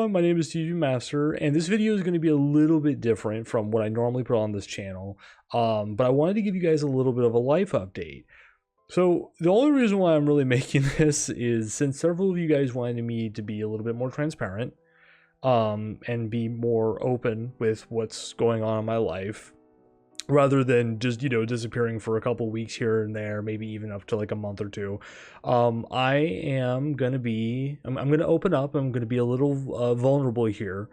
everyone, my name is TG Master, and this video is going to be a little bit different from what I normally put on this channel, but I wanted to give you guys a little bit of a life update. So the only reason why I'm really making this is since several of you guys wanted me to be a little bit more transparent, and be more open with what's going on in my life, rather than just, disappearing for a couple weeks here and there, maybe even up to like a month or two. I am going to be, I'm going to open up. I'm going to be a little vulnerable here.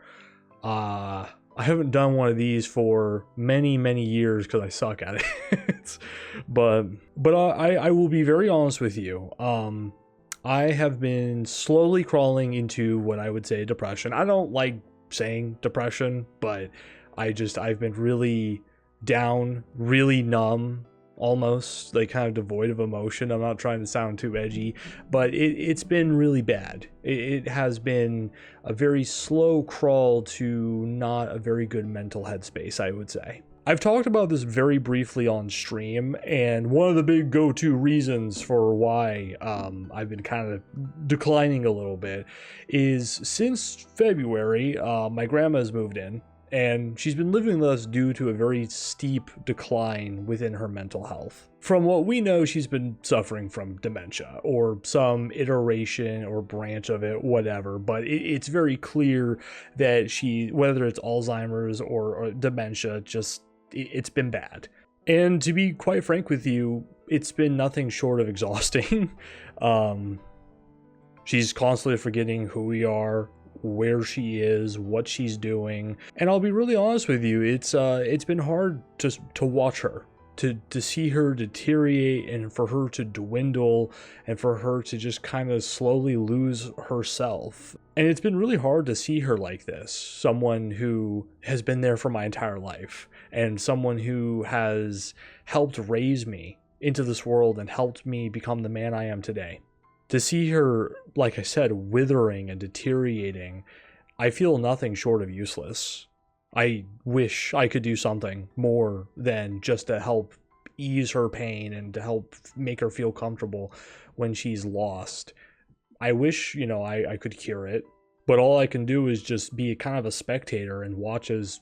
I haven't done one of these for many years because I suck at it. but I will be very honest with you. I have been slowly crawling into what I would say depression. I don't like saying depression, but I've been really down, really numb, almost like kind of devoid of emotion. I'm not trying to sound too edgy, but it's been really bad. It has been a very slow crawl to not a very good mental headspace, I would say. I've talked about this very briefly on stream, and one of the big go-to reasons for why I've been kind of declining a little bit is since February, my grandma's moved in, and she's been living with us due to a very steep decline within her mental health. From what we know, she's been suffering from dementia or some iteration or branch of it, whatever, but it's very clear that whether it's Alzheimer's or dementia, it's been bad. And to be quite frank with you, it's been nothing short of exhausting. She's constantly forgetting who we are, where she is, what she's doing, and I'll be really honest with you, it's been hard to watch her, to see her deteriorate, and for her to dwindle, and for her to just kind of slowly lose herself. And it's been really hard to see her like this, someone who has been there for my entire life, and someone who has helped raise me into this world and helped me become the man I am today. To see her, like I said, withering and deteriorating, I feel nothing short of useless. I wish I could do something more than just to help ease her pain and to help make her feel comfortable when she's lost. I wish, I could cure it, but all I can do is just be kind of a spectator and watch as,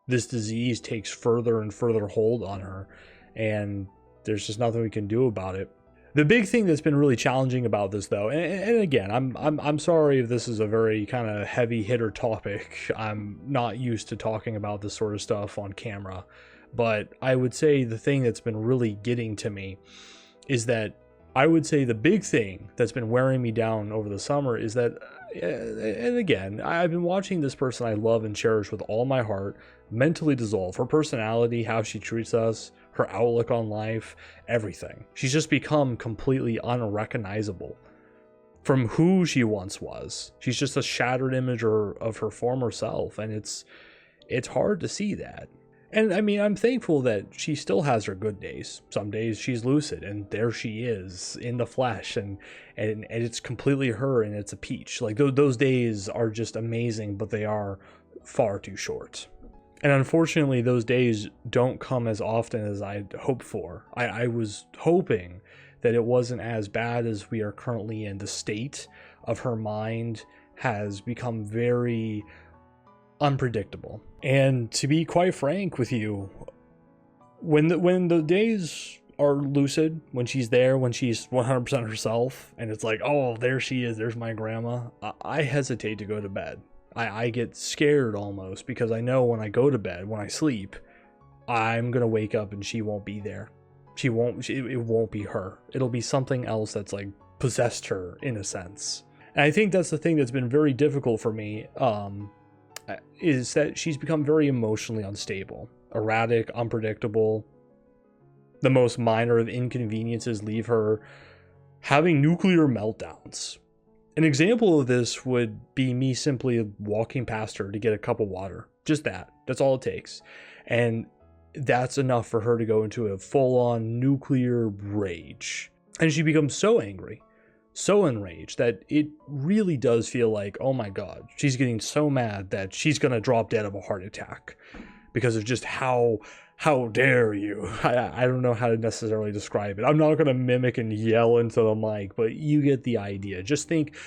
this disease takes further and further hold on her, and there's just nothing we can do about it. The big thing that's been really challenging about this, though, and again, I'm sorry if this is a very kind of heavy hitter topic. I'm not used to talking about this sort of stuff on camera, but I would say the thing that's been really getting to me is that I would say the big thing that's been wearing me down over the summer is that, and again, I've been watching this person I love and cherish with all my heart mentally dissolve. Her personality, how she treats us, her outlook on life, everything. She's just become completely unrecognizable from who she once was. She's just a shattered image of her former self, and it's hard to see that. And I mean, I'm thankful that she still has her good days. Some days she's lucid, and there she is in the flesh, and it's completely her, and it's a peach. Like those days are just amazing, but they are far too short. And unfortunately, those days don't come as often as I'd hoped for. I was hoping that it wasn't as bad as we are currently in. The state of her mind has become very unpredictable. And to be quite frank with you, when the days are lucid, when she's there, when she's 100% herself, and it's like, oh, there she is, there's my grandma, I hesitate to go to bed. I get scared almost, because I know when I go to bed, when I sleep, I'm gonna wake up and she won't be there. It won't be her. It'll be something else that's like possessed her in a sense. And I think that's the thing that's been very difficult for me, is that she's become very emotionally unstable, erratic, unpredictable. The most minor of inconveniences leave her having nuclear meltdowns. An example of this would be me simply walking past her to get a cup of water. Just that. That's all it takes. And that's enough for her to go into a full-on nuclear rage. And she becomes so angry, so enraged, that it really does feel like, oh my God, she's getting so mad that she's going to drop dead of a heart attack because of just how how dare you? I don't know how to necessarily describe it. I'm not going to mimic and yell into the mic, but you get the idea. Just think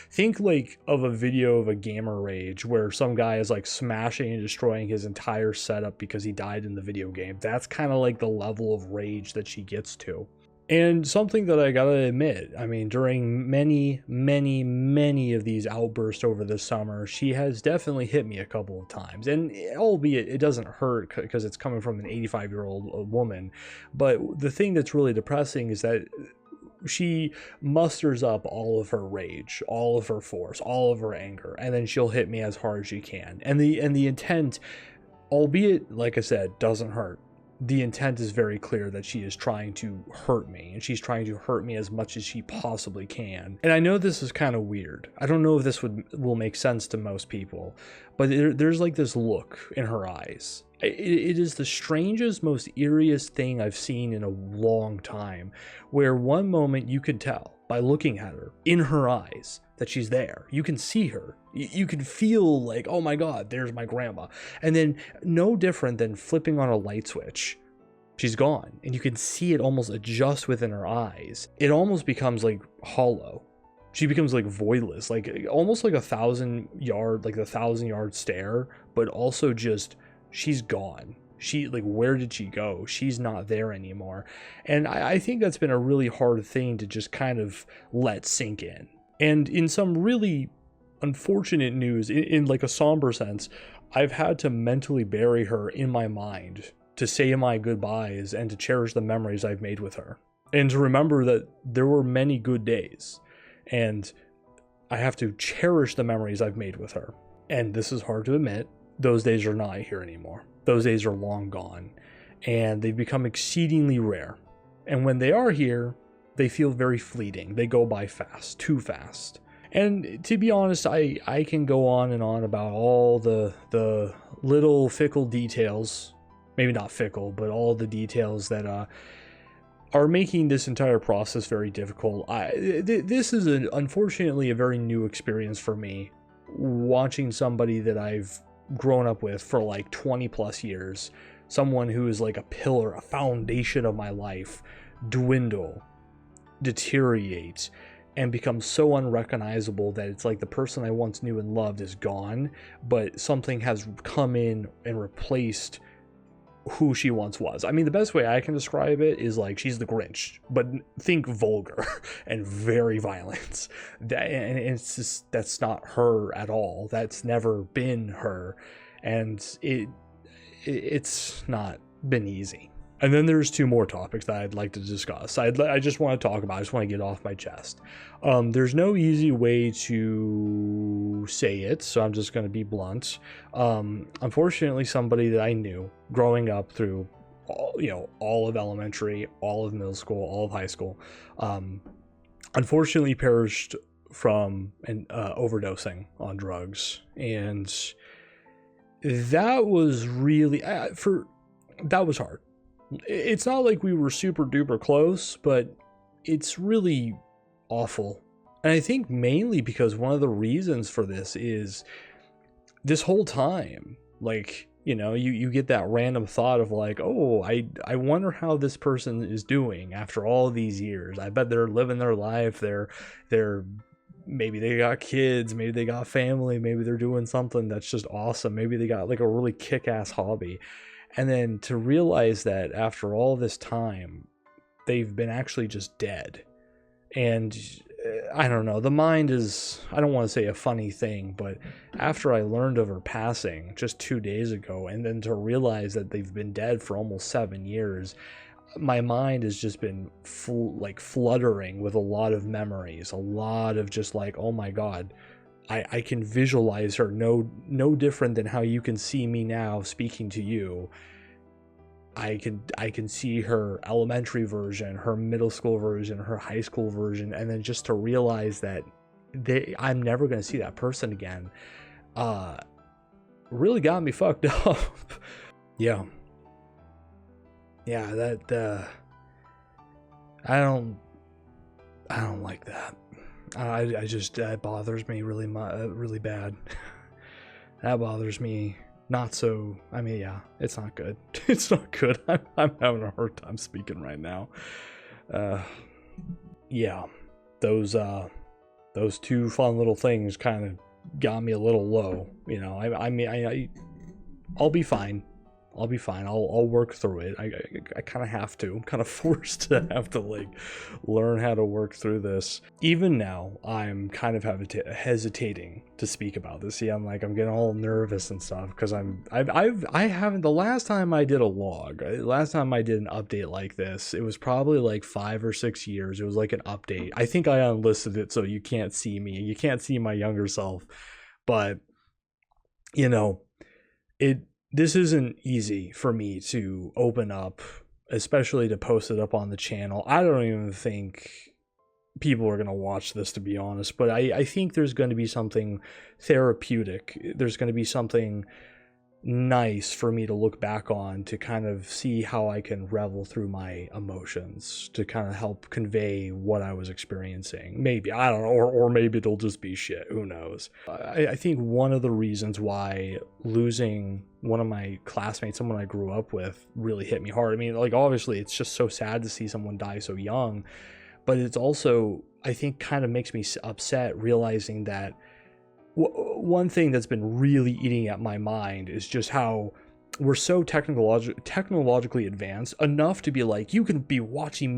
like of a video of a gamer rage where some guy is like smashing and destroying his entire setup because he died in the video game. That's kind of like the level of rage that she gets to. And something that I gotta admit, I mean, during many of these outbursts over the summer, she has definitely hit me a couple of times. And albeit it doesn't hurt because it's coming from an 85-year-old woman, but the thing that's really depressing is that she musters up all of her rage, all of her force, all of her anger, and then she'll hit me as hard as she can. And the intent, albeit, like I said, doesn't hurt. The intent is very clear that she is trying to hurt me, and she's trying to hurt me as much as she possibly can. And I know this is kind of weird. I don't know if this will make sense to most people, but there's like this look in her eyes. It is the strangest, most eeriest thing I've seen in a long time, where one moment you can tell by looking at her in her eyes that she's there. You can see her. You can feel like, oh my God, there's my grandma. And then no different than flipping on a light switch, she's gone. And you can see it almost adjust within her eyes. It almost becomes like hollow. She becomes like voidless, like almost like the 1,000-yard stare, but also just, she's gone. She, like, where did she go? She's not there anymore. And I think that's been a really hard thing to just kind of let sink in. And in some really unfortunate news, in like a somber sense, I've had to mentally bury her in my mind to say my goodbyes and to cherish the memories I've made with her. And to remember that there were many good days. And I have to cherish the memories I've made with her. And this is hard to admit. Those days are not here anymore. Those days are long gone. And they've become exceedingly rare. And when they are here, they feel very fleeting. They go by fast, too fast. And to be honest, I can go on and on about all the little fickle details, maybe not fickle, but all the details that are making this entire process very difficult. This is unfortunately a very new experience for me, watching somebody that I've grown up with for like 20 plus years, someone who is like a pillar, a foundation of my life, dwindle, deteriorate, and become so unrecognizable that it's like the person I once knew and loved is gone, but something has come in and replaced who she once was. I mean, the best way I can describe it is like she's the Grinch, but think vulgar and very violent. And it's just, that's not her at all. That's never been her, and it's not been easy. And then there's two more topics that I'd like to discuss. I just want to talk about. I just want to get off my chest. There's no easy way to say it, so I'm just going to be blunt. Unfortunately, somebody that I knew growing up through, all of elementary, all of middle school, all of high school, unfortunately perished from overdosing on drugs, and that was really that was hard. It's not like we were super duper close, but it's really awful. And I think mainly because one of the reasons for this is this whole time, like, you get that random thought of like, oh, I wonder how this person is doing after all these years. I bet they're living their life. They're maybe they got kids, maybe they got family, maybe they're doing something that's just awesome. Maybe they got like a really kick-ass hobby. And then to realize that after all this time, they've been actually just dead. And I don't know, the mind is, I don't want to say a funny thing, but after I learned of her passing just 2 days ago, and then to realize that they've been dead for almost 7 years, my mind has just been fluttering with a lot of memories, a lot of just like, oh my God, I can visualize her no different than how you can see me now speaking to you. I can see her elementary version, her middle school version, her high school version, and then just to realize that I'm never going to see that person again, really got me fucked up. Yeah, that I don't like that. I just, that bothers me really bad. That bothers me not so, I mean, yeah, it's not good. It's not good. I'm having a hard time speaking right now. Yeah, those two fun little things kind of got me a little low, you know. I mean, I'll be fine. I'll be fine. I'll work through it. I kind of have to. I'm kind of forced to have to like learn how to work through this. Even now, I'm kind of hesitating to speak about this. See, I'm getting all nervous and stuff because I haven't. The last time I did a log, last time I did an update like this, it was probably like 5 or 6 years. It was like an update. I think I unlisted it so you can't see me. You can't see my younger self, but you know, this isn't easy for me to open up, especially to post it up on the channel. I don't even think people are going to watch this, to be honest, but I think there's going to be something therapeutic. There's going to be something nice for me to look back on to kind of see how I can revel through my emotions to kind of help convey what I was experiencing. Maybe, I don't know, or maybe it'll just be shit, who knows. I think one of the reasons why losing one of my classmates, someone I grew up with, really hit me hard. I mean, like, obviously it's just so sad to see someone die so young, but it's also, I think, kind of makes me upset realizing that one thing that's been really eating at my mind is just how we're so technologically advanced enough to be like, you can be watching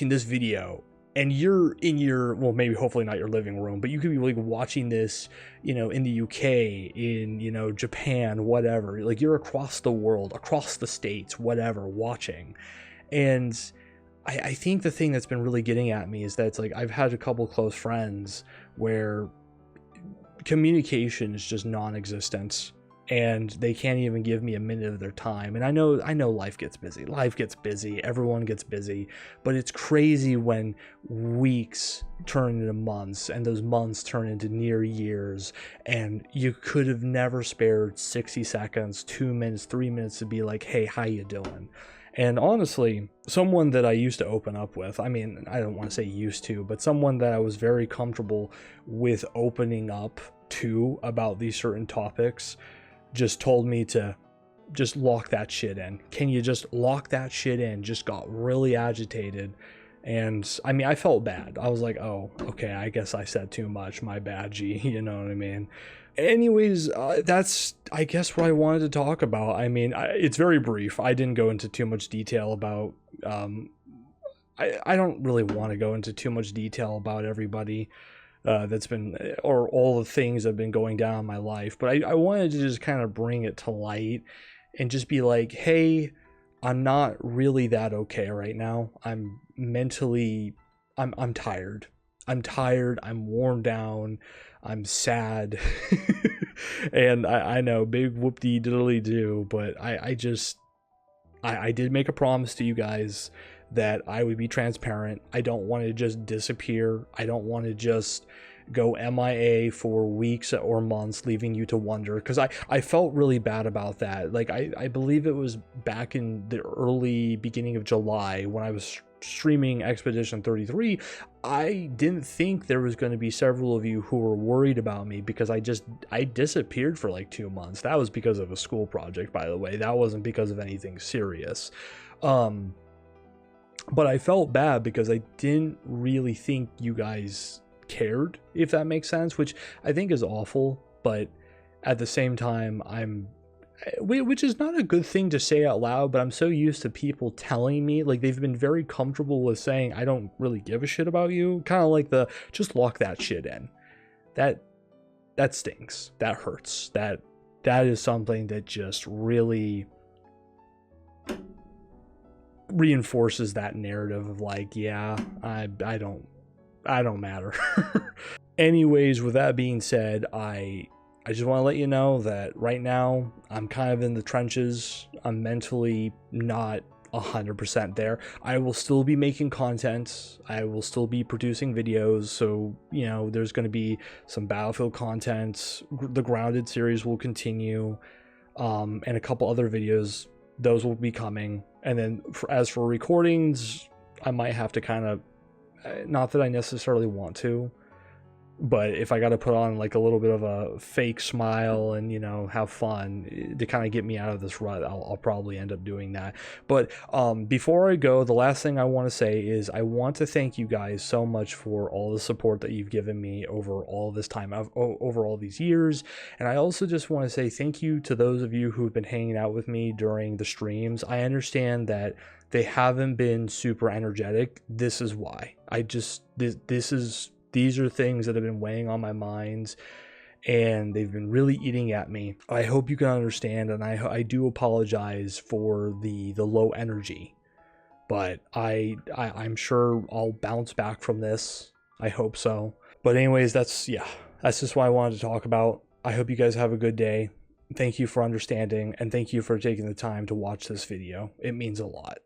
this video and you're in your, well, maybe hopefully not your living room, but you could be like watching this, you know, in the UK, in, you know, Japan, whatever. Like, you're across the world, across the states, whatever, watching. And I think the thing that's been really getting at me is that it's like, I've had a couple close friends where communication is just non-existent and they can't even give me a minute of their time. And I know life gets busy, everyone gets busy, but it's crazy when weeks turn into months and those months turn into near years, and you could have never spared 60 seconds, 2 minutes, 3 minutes to be like, hey, how you doing? And honestly, someone that I used to open up with, I mean, I don't want to say used to, but someone that I was very comfortable with opening up to about these certain topics, just told me to just lock that shit in. Can you just lock that shit in? Just got really agitated. And I mean, I felt bad. I was like, oh, okay, I guess I said too much. My bad, G. You know what I mean? Anyways, that's, I guess, what I wanted to talk about. I mean, it's very brief. I didn't go into too much detail about, I don't really want to go into too much detail about everybody that's been, or all the things that have been going down in my life. But I wanted to just kind of bring it to light and just be like, hey, I'm not really that okay right now. I'm mentally, I'm tired. I'm tired. I'm worn down. I'm sad. And I know, big whoop-de-diddly-do, but I did make a promise to you guys that I would be transparent. I don't want to just disappear. I don't want to just go MIA for weeks or months, leaving you to wonder, because I felt really bad about that. Like, I believe it was back in the early beginning of July when I was streaming Expedition 33, I didn't think there was going to be several of you who were worried about me because I disappeared for like 2 months. That was because of a school project, by the way. That wasn't because of anything serious. But I felt bad because I didn't really think you guys cared, if that makes sense, which I think is awful. But at the same time, which is not a good thing to say out loud, but I'm so used to people telling me, like, they've been very comfortable with saying, I don't really give a shit about you. Kind of like just lock that shit in. That stinks. That hurts. That is something that just really reinforces that narrative of like, yeah, I don't matter. Anyways, with that being said, I just want to let you know that right now I'm kind of in the trenches. I'm mentally not 100% there. I will still be making content. I will still be producing videos. So, you know, there's going to be some Battlefield content. The Grounded series will continue. And a couple other videos, those will be coming. And then as for recordings, I might have to kind of, not that I necessarily want to, But if I got to put on like a little bit of a fake smile and, you know, have fun to kind of get me out of this rut, I'll probably end up doing that. But before I go, the last thing I want to say is I want to thank you guys so much for all the support that you've given me over all this time, over all these years. And I also just want to say thank you to those of you who've been hanging out with me during the streams. I understand that they haven't been super energetic. This is why. These are things that have been weighing on my mind, and they've been really eating at me. I hope you can understand, and I do apologize for the low energy, but I'm sure I'll bounce back from this. I hope so. But anyways, that's just what I wanted to talk about. I hope you guys have a good day. Thank you for understanding, and thank you for taking the time to watch this video. It means a lot.